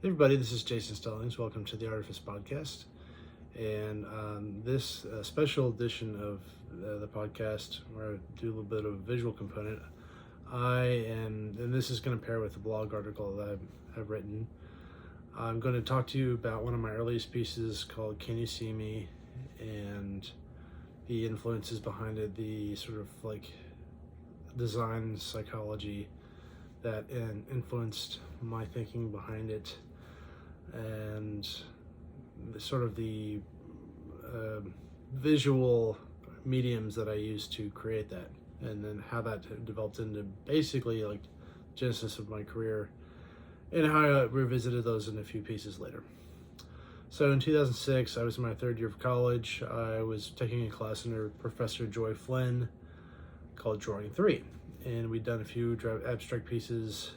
Hey everybody, this is Jason Stallings. Welcome to the Artifice Podcast. And this special edition of the podcast, where I do a little bit of a visual component, and this is going to pair with the blog article that I've written. I'm going to talk to you about one of my earliest pieces called Can You See Me, and the influences behind it, the sort of like design psychology that influenced my thinking behind it, and sort of the visual mediums that I used to create that, and then how that developed into basically like genesis of my career, and how I revisited those in a few pieces later. So in 2006, I was in my third year of college. I was taking a class under Professor Joy Flynn called Drawing 3, and we'd done a few abstract pieces.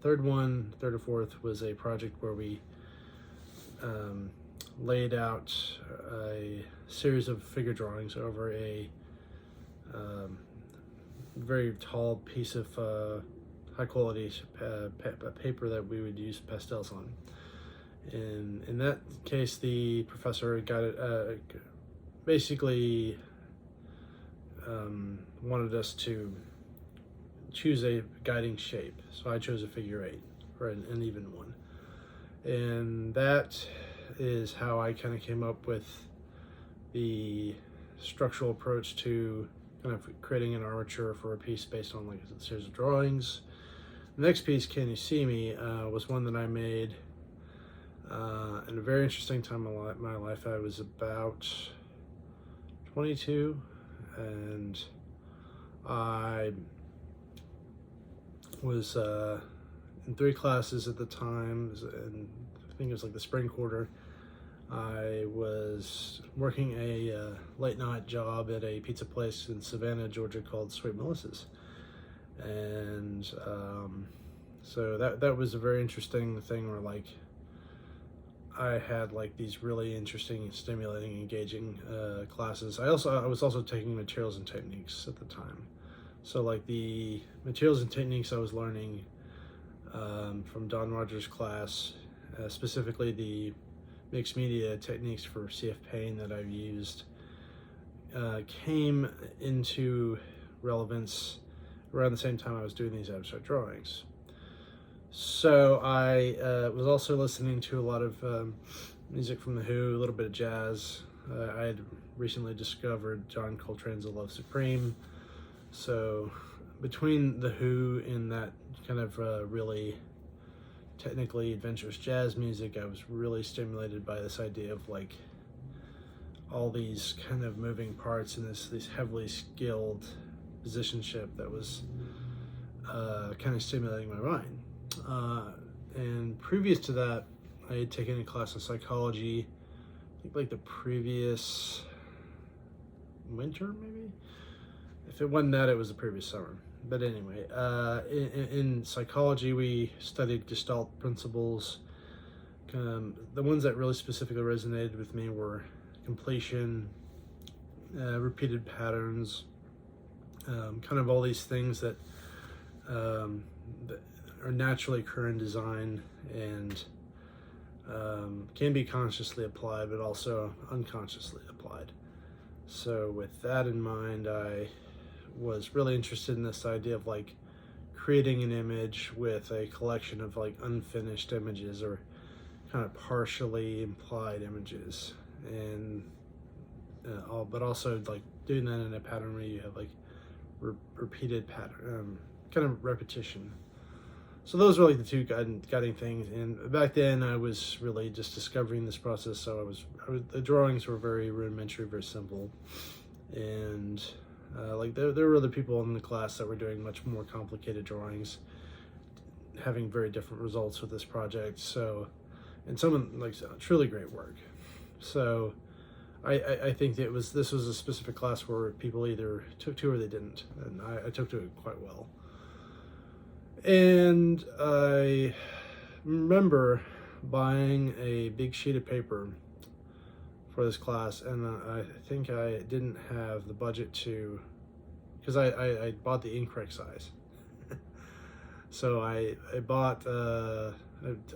Third or fourth was a project where we laid out a series of figure drawings over a very tall piece of high quality paper that we would use pastels on. And in that case, the professor got it, basically wanted us to choose a guiding shape. So I chose a figure 8, or an even one. And that is how I kind of came up with the structural approach to kind of creating an armature for a piece based on like a series of drawings. The next piece, Can You See Me, was one that I made in a very interesting time in my life. I was about 22, and I was in 3 classes at the time, and I think it was like the spring quarter. I was working a late night job at a pizza place in Savannah, Georgia called Sweet Melissa's, and so that was a very interesting thing where like I had like these really interesting, stimulating, engaging classes. I was also taking materials and techniques at the time. So like the materials and techniques I was learning from Don Rogers' class, specifically the mixed media techniques for CF Payne that I've used, came into relevance around the same time I was doing these abstract drawings. So I was also listening to a lot of music from The Who, a little bit of jazz. I had recently discovered John Coltrane's A Love Supreme. So between The Who and that kind of really technically adventurous jazz music, I was really stimulated by this idea of like all these kind of moving parts and this heavily skilled musicianship that was kind of stimulating my mind. And previous to that, I had taken a class in psychology, I think like the previous winter, maybe? If it wasn't that, it was the previous summer. But anyway, in psychology, we studied Gestalt principles. The ones that really specifically resonated with me were completion, repeated patterns, kind of all these things that are naturally occur in design and can be consciously applied, but also unconsciously applied. So with that in mind, I was really interested in this idea of like creating an image with a collection of like unfinished images, or kind of partially implied images, and but also like doing that in a pattern where you have like repeated pattern, kind of repetition. So those were like the two guiding things. And back then I was really just discovering this process. So the drawings were very rudimentary, very simple. And like there were other people in the class that were doing much more complicated drawings, having very different results with this project. So, and some like truly great work. So I think this was a specific class where people either took to or they didn't. And I took to it quite well. And I remember buying a big sheet of paper for this class, and I think I didn't have the budget to, because I bought the incorrect size. So I bought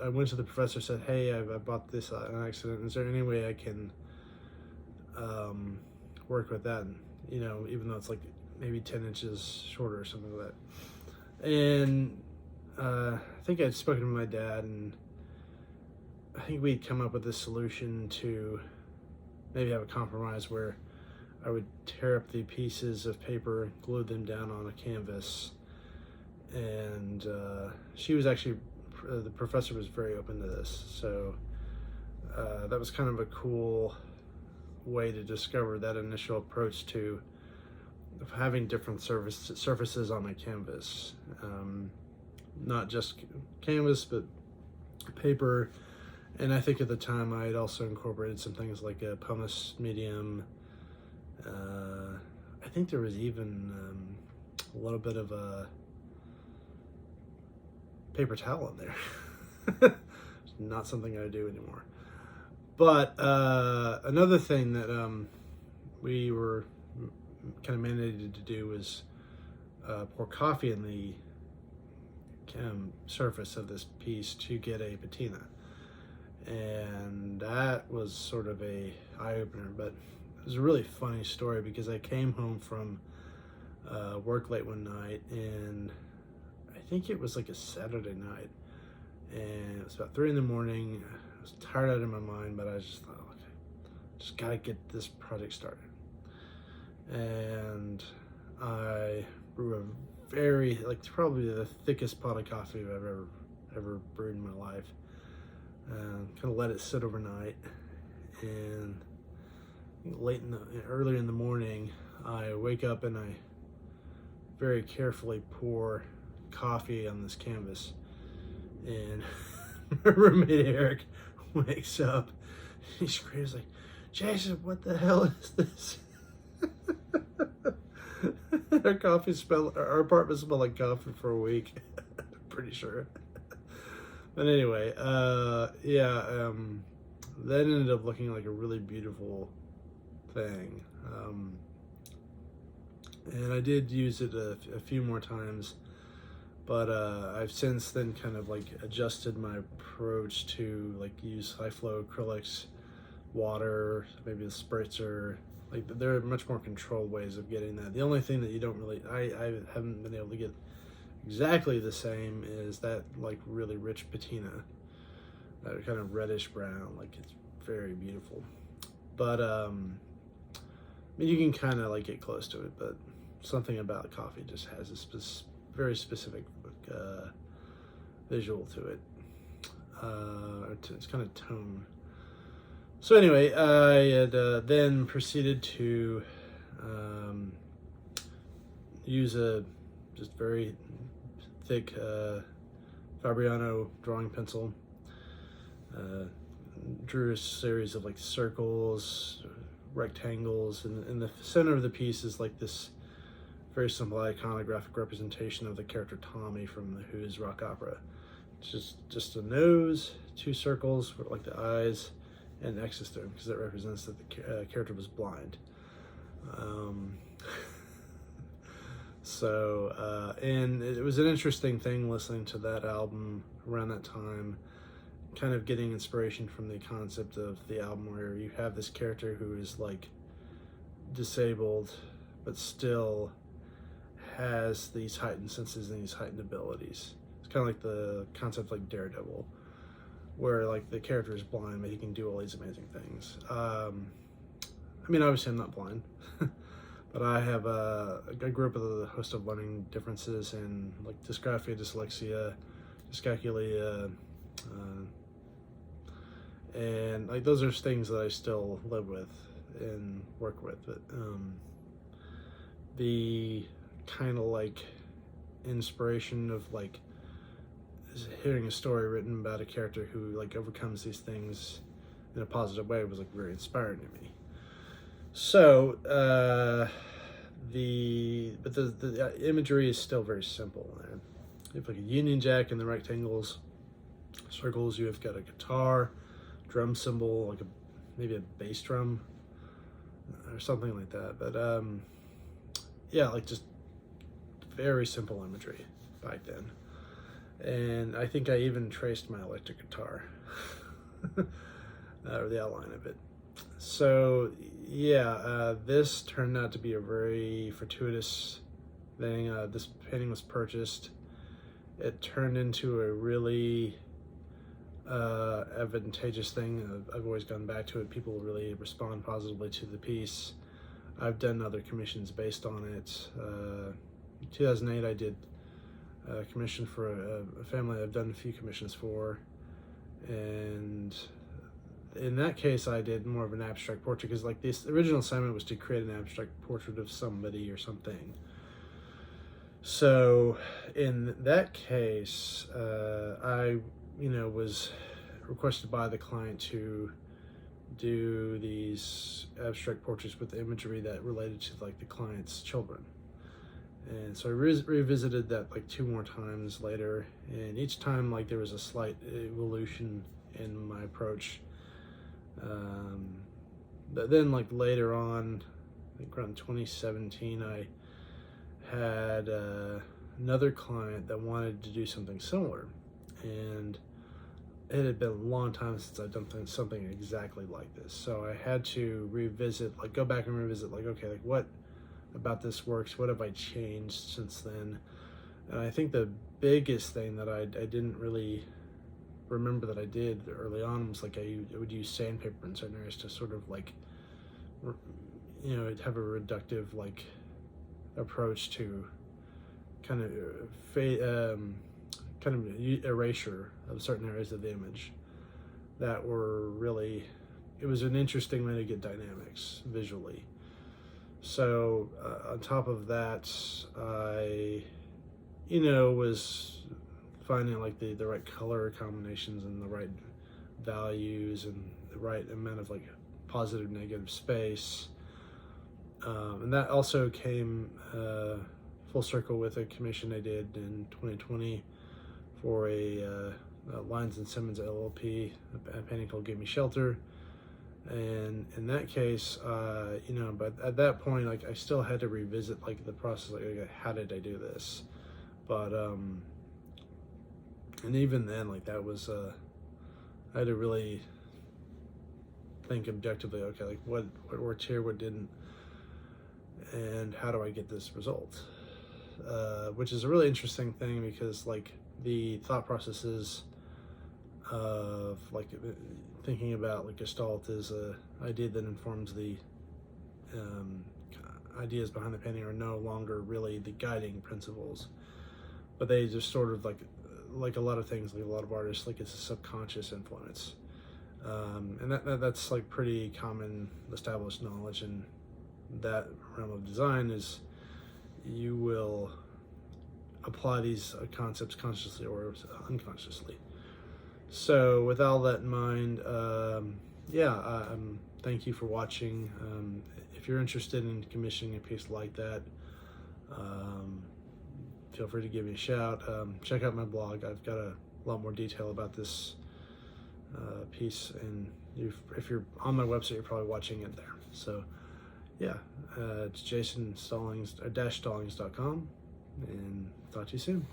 I went to the professor, said, "Hey, I bought this on accident. Is there any way I can work with that? And, even though it's like maybe 10 inches shorter or something like that." And I think I'd spoken to my dad, and I think we'd come up with a solution to maybe have a compromise where I would tear up the pieces of paper, glue them down on a canvas, and she was actually, the professor was very open to this, so that was kind of a cool way to discover that initial approach to having different surfaces on my canvas, not just canvas but paper. And I think at the time I had also incorporated some things like a pumice medium. I think there was even a little bit of a paper towel in there. It's not something I do anymore. But another thing that we were kind of mandated to do was pour coffee in the surface of this piece to get a patina. And that was sort of a eye-opener, but it was a really funny story because I came home from work late one night, and I think it was like a Saturday night, and it was about 3 a.m. I was tired out of my mind, but I just thought, okay, just gotta get this project started. And I brew a very, like, probably the thickest pot of coffee I've ever brewed in my life. Kind of let it sit overnight, and early in the morning, I wake up and I very carefully pour coffee on this canvas, and my roommate Eric wakes up. He screams like, "Jason, what the hell is this?" Our apartment smelled like coffee for a week. I'm pretty sure. But anyway, that ended up looking like a really beautiful thing. And I did use it a few more times, but I've since then kind of like adjusted my approach to like use high flow acrylics, water, maybe a spritzer. Like, there are much more controlled ways of getting that. The only thing that you don't really, I haven't been able to get exactly the same is that like really rich patina, that kind of reddish brown. Like, it's very beautiful, but I mean, you can kind of like get close to it, but something about coffee just has a very specific visual to it. It's kind of tone. So anyway, I had then proceeded to use a just very thick Fabriano drawing pencil. Drew a series of like circles, rectangles, and in the center of the piece is like this very simple iconographic representation of the character Tommy from the Who's rock opera. It's just a nose, 2 circles with like the eyes, and an X there because it represents that the character was blind. And it was an interesting thing listening to that album around that time, kind of getting inspiration from the concept of the album where you have this character who is like disabled but still has these heightened senses and these heightened abilities. It's kind of like the concept like Daredevil, where like the character is blind but he can do all these amazing things. I mean, obviously I'm not blind, but I have I grew up with a host of learning differences in like dysgraphia, dyslexia, dyscalculia, and like those are things that I still live with and work with. But the kind of like inspiration of like hearing a story written about a character who like overcomes these things in a positive way was like very inspiring to me. So the imagery is still very simple. You have like a Union Jack in the rectangles, circles. You have got a guitar, drum cymbal, like maybe a bass drum or something like that. But yeah, like just very simple imagery back then. And I think I even traced my electric guitar, or the outline of it. So yeah, this turned out to be a very fortuitous thing. This painting was purchased. It turned into a really advantageous thing. I've always gone back to it. People really respond positively to the piece. I've done other commissions based on it. In 2008, I did a commission for a family I've done a few commissions for, and in that case I did more of an abstract portrait, because like this original assignment was to create an abstract portrait of somebody or something. So in that case, I was requested by the client to do these abstract portraits with imagery that related to like the client's children. And so I revisited that like 2 more times later, and each time like there was a slight evolution in my approach. But then like later on, I think around 2017, I had another client that wanted to do something similar, and it had been a long time since I'd done something exactly like this. So I had to revisit, like go back and revisit, like, okay, like what about this works? What have I changed since then? And I think the biggest thing that I didn't really remember that I did early on was like I would use sandpaper in certain areas to sort of like, have a reductive like approach to kind of erasure of certain areas of the image that were really, it was an interesting way to get dynamics visually. So on top of that, I was finding like the right color combinations and the right values and the right amount of like positive negative space, and that also came full circle with a commission I did in 2020 for a Lyons and Simmons LLP, a painting called Give Me Shelter. And in that case, but at that point, like I still had to revisit like the process, like okay, how did I do this? But and even then, like that was I had to really think objectively, okay, like what worked here, what didn't, and how do I get this result? Which is a really interesting thing, because like the thought processes of like thinking about like Gestalt is a idea that informs the ideas behind the painting are no longer really the guiding principles, but they just sort of like a lot of things, like a lot of artists, like it's a subconscious influence, and that's like pretty common established knowledge in that realm of design, is you will apply these concepts consciously or unconsciously. So with all that in mind, thank you for watching. If you're interested in commissioning a piece like that, feel free to give me a shout. Check out my blog. I've got a lot more detail about this piece, and if you're on my website, you're probably watching it there. So yeah, it's jasonstallings.com, and talk to you soon.